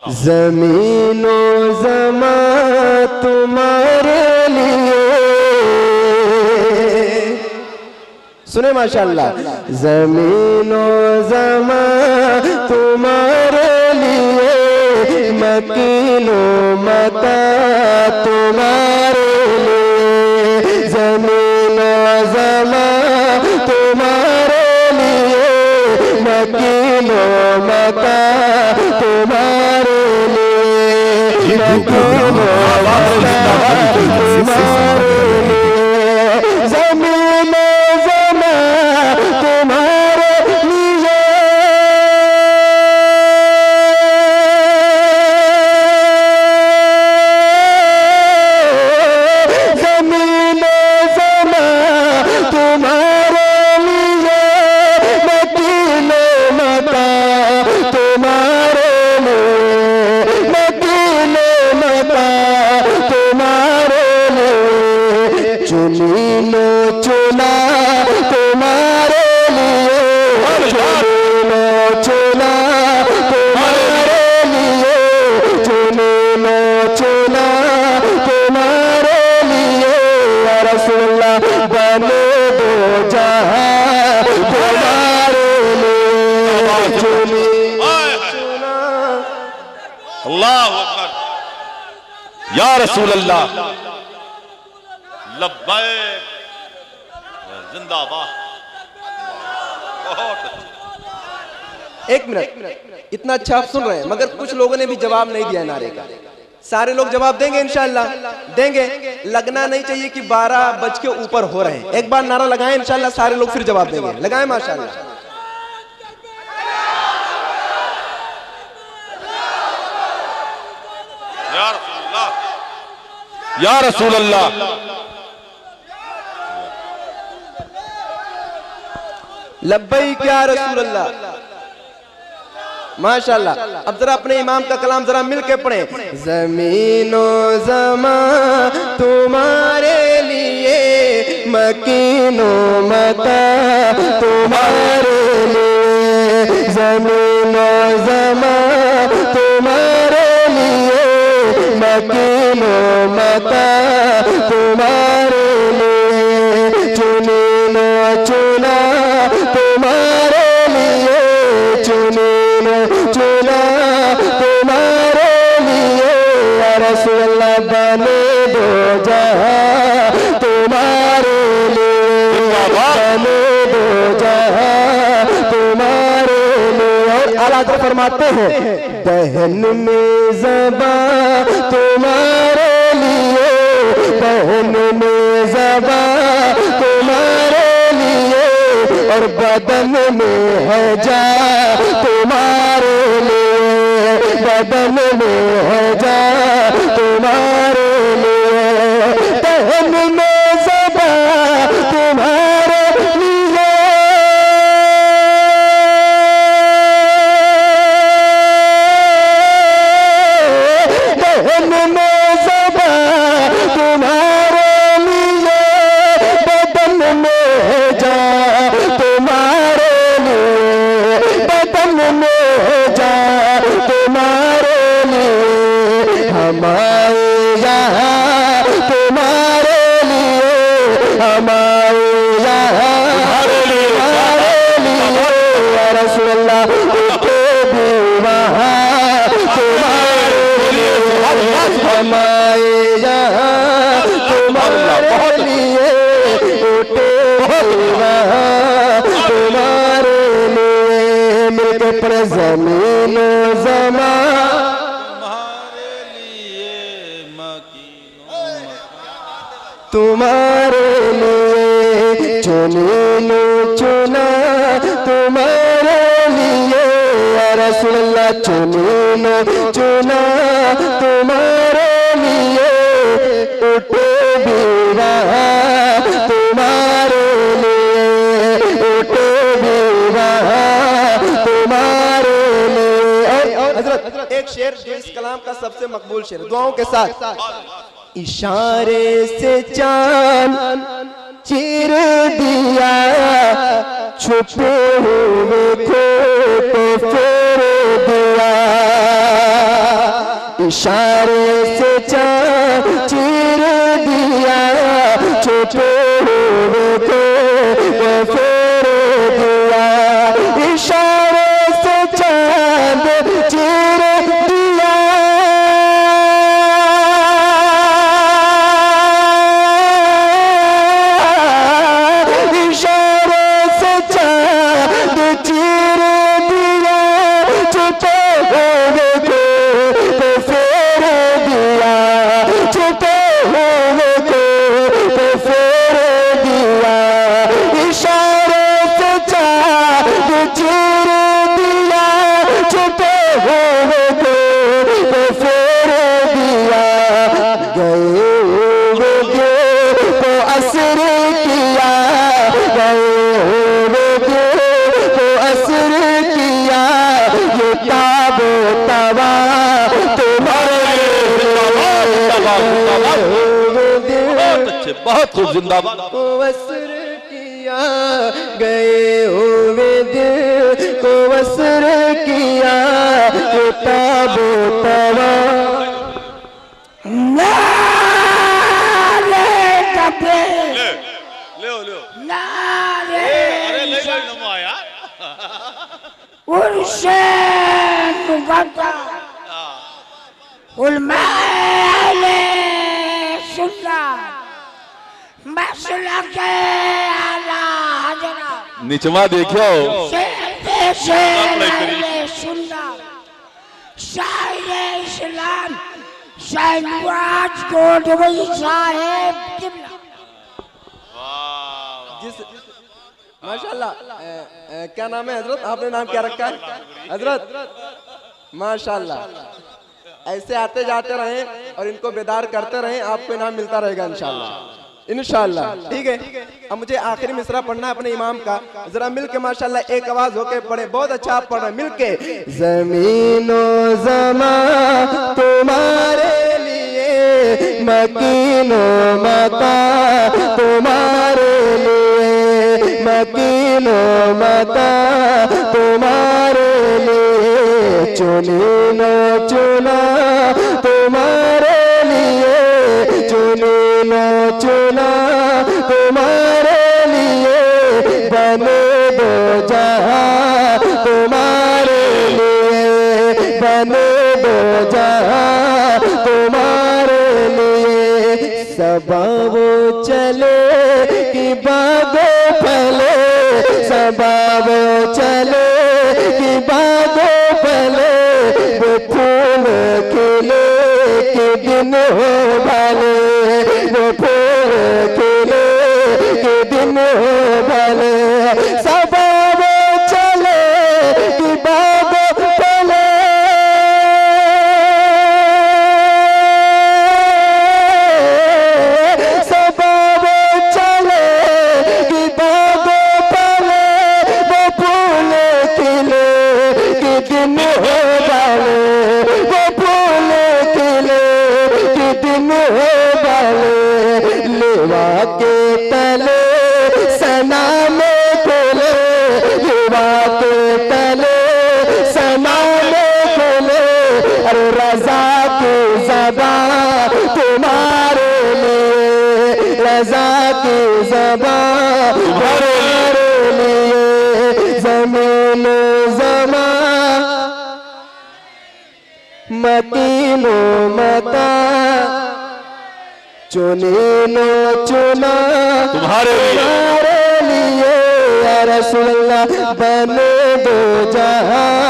ज़मीनो ज़मा तुम्हारे लिए, सुने माशाअल्लाह, ज़मीनो ज़मा तुम्हारे लिए, मकीनो मता तुम्हारे लिए, ज़मीनो ज़मा तुम्हारे लिए, मकीनो मता तुम्हारे लिए, मकीनो मता तुम्हारे लिए, ज़मीनो ज़मा तुम्हारे लिए, ज़मीनो ज़मा तुम्हारे लिए, मकीनो मता तुम्हारे लिए, मकीनो मता तुम्हारे लिए, चुनीनो चुना तुम्हारे लिए, चुनीनो चुना तुम्हारे लिए, चुनीनो चुना तुम्हारे लिए, या रसूलल्लाह बने दो जहां तुम्हारे लिए, चुनी चुना। अल्लाहु अकबर, या रसूल अल्लाह, लब्बैक, जिंदाबाद। बहुत अच्छा। एक मिनट, इतना अच्छा आप सुन रहे हैं मगर कुछ लोगों ने भी जवाब नहीं दिया नारे का। सारे लोग जवाब देंगे इंशाअल्लाह, देंगे। लगना नहीं चाहिए कि 12 बज के ऊपर हो रहे हैं। एक बार नारा लगाएं इंशाअल्लाह, सारे लोग फिर जवाब देंगे। लगाएं माशाअल्लाह। या रसूलल्लाह, या रसूल अल्लाह, लब्बैक या रसूल अल्लाह, माशाअल्लाह। अब जरा अपने इमाम का कलाम जरा मिल के पढ़े। ज़मीनो ज़मा तुम्हारे लिए, मकीनो मता तुम्हारे लिए, ज़मीनो ज़मा तुम्हारे लिए, मकीनो मता तुम्हारे लिए, चुनीनो चुना तुम्हारे लिए, चुनीनो चुना तुम्हारे लिए, या रसूलल्लाह बने दो जहां तुम्हारे लिए, बने दो जहां तुम्हारे लिए। और आला फरमाते हैं, दहन में ज़बा तुम्हारे लिए, दहन में ज़बा तुम्हारे लिए, और बदन में है जा तुम्हारे लिए, बदन में है जा तुम्हारे लिए, दहन में ज़बा तुम्हारे लिए, दहन में ज़बा तुम्हारे लिए, बदन में है जा तुम्हारे लिए, बदन में है जा तुम्हारे लिए, हमारे यहाँ तुम्हारे लिए, हमारे यहाँ तुम्हारे लिए, या रसूलल्लाह उठे भी वहाँ तुम्हारे लिए, हमारे यहाँ तुम्हारे लिए, उठे भी वहाँ तुम्हारे लिए, मिलके पड़े ज़मीनो ज़मा तुम्हारे लिए, मकीनो तुम्हारे लिए, चुनीनो चुना तुम्हारे लिए, या रसूलल्लाह चुनीनो चुना तुम्हारे लिए, उठे भी वहाँ तुम्हारे लिए, उठे भी वहाँ तुम्हारे लिए। और हजरत एक शेर जो इस कलाम का सबसे मकबूल शेर, दुआओं के साथ। इशारे से चांद चीर दिया, छुपे हुए को फेर दिया, इशारे से चाँद चीर दिया, छोटे हुए को वो फेर दिया। इशारे से चाँद चीर दिया, इशारे से चाँद चीर दिया, छोटे हुए को वो फेर दिया, छोटे हुए को वो फेर दिया। इशारे से चाँद चीर दिया, छोटे हुए को वो फेर दिया। गए हुए को असर किया, गए हुए को असर किया, ये ताबो तवा तुम्हारे बहुत अच्छे, बहुत खूब, जिंदाबाद। को असर किया, गए हुए दिल को असर किया, ये ताबो तवा। नारे तकबीर, ले ले ले नारे अरे ले ले नमा यार हुसैन मुक़द्दस उलमाए सुन्नत मसलक आला हज़रत निचवा देखो सुन्नत शायर इस्लाम शाहनवाज कोटवाली साहेब किबला। जिस माशाल्लाह क्या नाम है हजरत, आपने नाम क्या रखा है हजरत? माशाल्लाह, ऐसे आते जाते रहें और इनको बेदार करते रहें, आपको इनाम मिलता रहेगा इंशाल्लाह, इंशाल्लाह। ठीक है, अब मुझे आखिरी मिसरा पढ़ना है अपने इमाम का, जरा मिलके माशाल्लाह एक आवाज होके पढ़े। बहुत अच्छा आप पढ़ रहे हैं मिलके। ज़मीनो ज़मा तुम्हारे लिए, मकीनो मता तुम्हारे लिए, मकीनो मता तुम्हारे लिए, चुनीनो चुना तुम्हारे लिए, चुनीनो चुना तुम्हारे लिए, बने दो जहां तुम्हारे लिए, बने दो जहां तुम्हारे लिए। सबब चले कि बागो फले, सबब चले कि बागो फले, वो फूल खिले के दिन हो भले, वो फूल खिले के दिन हो भले। सबब चले कि बागो फले, सबब चले कि बागो फले, वो फूल खिले के दिन हो भले, वो फूल खिले के दिन हो भले। लेवा के तले सना में खोले, लेवा के तले सना में खोले, अरे रजा की ज़बान तुम्हारे लिए, रजा की ज़बान तुम्हारे लिए। ज़मीन ज़मा मकीनो मता, चुनीनो चुना तुम्हारे लिए। लिए, या रसूलल्लाह बने दो जहां